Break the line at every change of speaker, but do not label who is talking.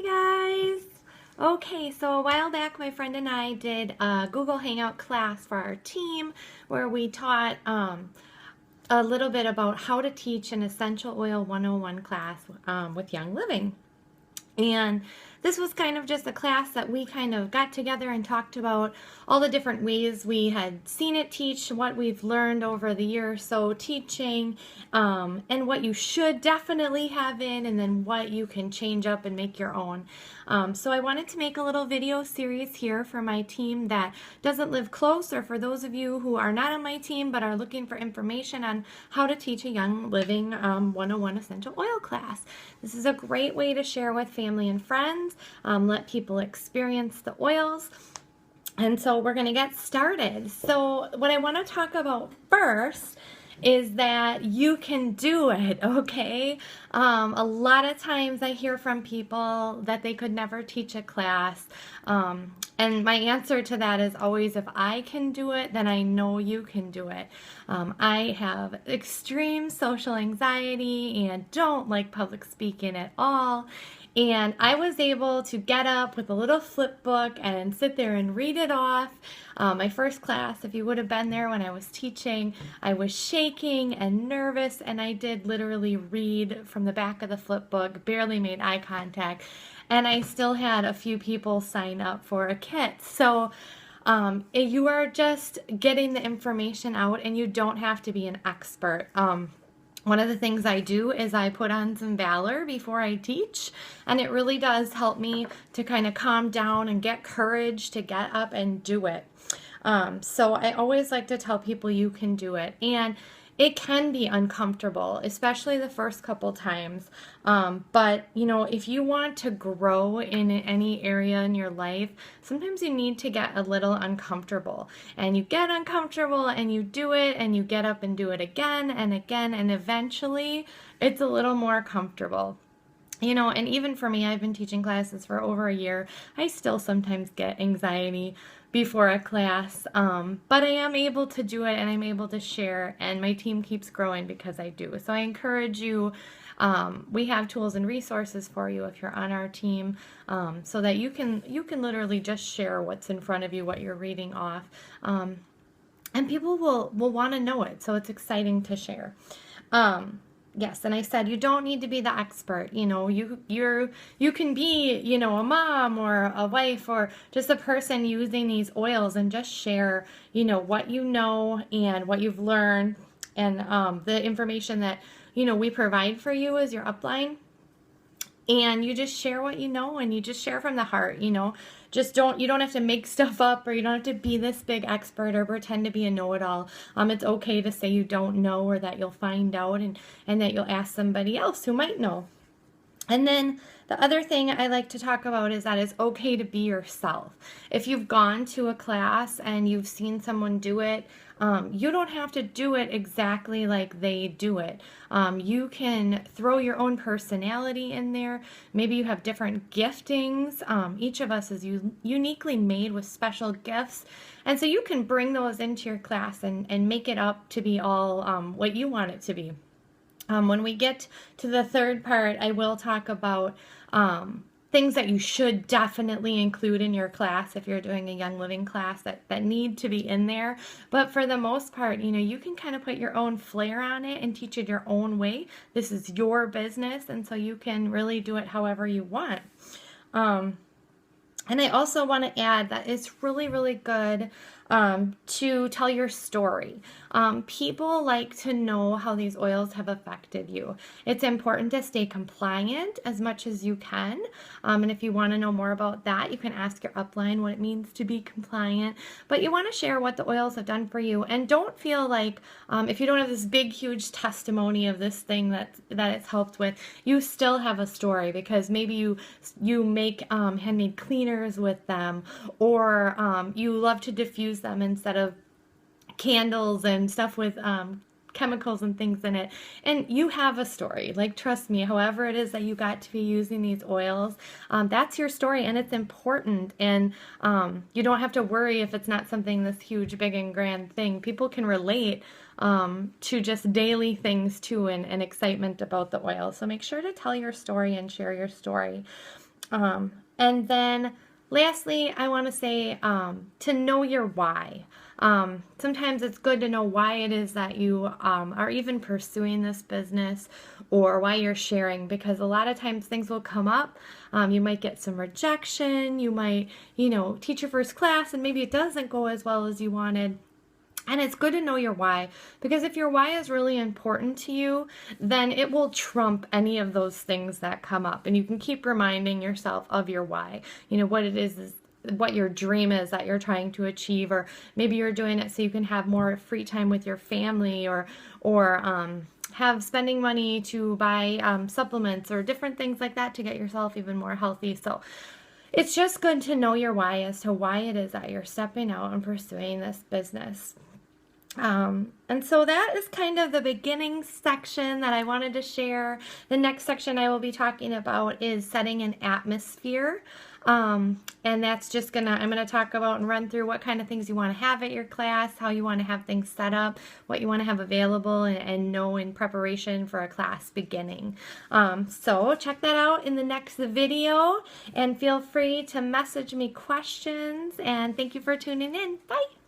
Hi guys! Okay, so a while back my friend and I did a Google Hangout class for our team where we taught a little bit about how to teach an Essential Oil 101 class with Young Living. And this was kind of just a class that we kind of got together and talked about all the different ways we had seen it teach, what we've learned over the year or so teaching, and what you should definitely have in, and then what you can change up and make your own. So I wanted to make a little video series here for my team that doesn't live close, or for those of you who are not on my team but are looking for information on how to teach a Young Living 101 Essential Oil class. This is a great way to share with family and friends, let people experience the oils. And so we're going to get started. So what I want to talk about first is that you can do it, okay? A lot of times I hear from people that they could never teach a class. And my answer to that is always, if I can do it, then I know you can do it. I have extreme social anxiety and don't like public speaking at all. And I was able to get up with a little flip book and sit there and read it off. My first class, if you would have been there when I was teaching, I was shaking and nervous, and I did literally read from the back of the flip book, barely made eye contact, and I still had a few people sign up for a kit. So you are just getting the information out, and you don't have to be an expert. One of the things I do is I put on some Valor before I teach, and it really does help me to kind of calm down and get courage to get up and do it. So I always like to tell people you can do it, and it can be uncomfortable, especially the first couple times. But you know, if you want to grow in any area in your life, sometimes you need to get a little uncomfortable. And you get uncomfortable and you do it and you get up and do it again and again, and eventually it's a little more comfortable. You know, and even for me, I've been teaching classes for over a year. I still sometimes get anxiety before a class, but I am able to do it and I'm able to share, and my team keeps growing because I do. So I encourage you, we have tools and resources for you if you're on our team, so that you can literally just share what's in front of you, what you're reading off, and people will want to know it. So it's exciting to share. Yes, and I said you don't need to be the expert. You know, you can be, you know, a mom or a wife or just a person using these oils, and just share, you know, what you know and what you've learned, and the information that, you know, we provide for you as your upline. And you just share what you know, and you just share from the heart, you know. You don't have to make stuff up, or you don't have to be this big expert or pretend to be a know-it-all. It's okay to say you don't know, or that you'll find out, and that you'll ask somebody else who might know. And then the other thing I like to talk about is that it's okay to be yourself. If you've gone to a class and you've seen someone do it, you don't have to do it exactly like they do it. You can throw your own personality in there. Maybe you have different giftings. Each of us is uniquely made with special gifts. And so you can bring those into your class and make it up to be all what you want it to be. When we get to the third part, I will talk about things that you should definitely include in your class if you're doing a Young Living class that need to be in there. But for the most part, you know, you can kind of put your own flair on it and teach it your own way. This is your business, and so you can really do it however you want. And I also want to add that it's really, really good to tell your story. People like to know how these oils have affected you. It's important to stay compliant as much as you can. And if you want to know more about that, you can ask your upline what it means to be compliant. But you want to share what the oils have done for you. And don't feel like if you don't have this big, huge testimony of this thing that it's helped with, you still have a story, because maybe you make handmade cleaners with them, or you love to diffuse them instead of candles and stuff with chemicals and things in it, and you have a story. Like, trust me, however it is that you got to be using these oils, that's your story, and it's important. And you don't have to worry if it's not something this huge, big, and grand thing. People can relate to just daily things too, and excitement about the oil. So make sure to tell your story and share your story. And then lastly, I want to say to know your why. Sometimes it's good to know why it is that you are even pursuing this business or why you're sharing, because a lot of times things will come up. You might get some rejection. You might, teach your first class and maybe it doesn't go as well as you wanted. And it's good to know your why, because if your why is really important to you, then it will trump any of those things that come up. And you can keep reminding yourself of your why, what it is what your dream is that you're trying to achieve, or maybe you're doing it so you can have more free time with your family, or have spending money to buy supplements or different things like that to get yourself even more healthy. So it's just good to know your why as to why it is that you're stepping out and pursuing this business. And so that is kind of the beginning section that I wanted to share. The next section I will be talking about is setting an atmosphere. And that's just I'm going to talk about and run through what kind of things you want to have at your class, how you want to have things set up, what you want to have available and know in preparation for a class beginning. So check that out in the next video, and feel free to message me questions, and thank you for tuning in. Bye!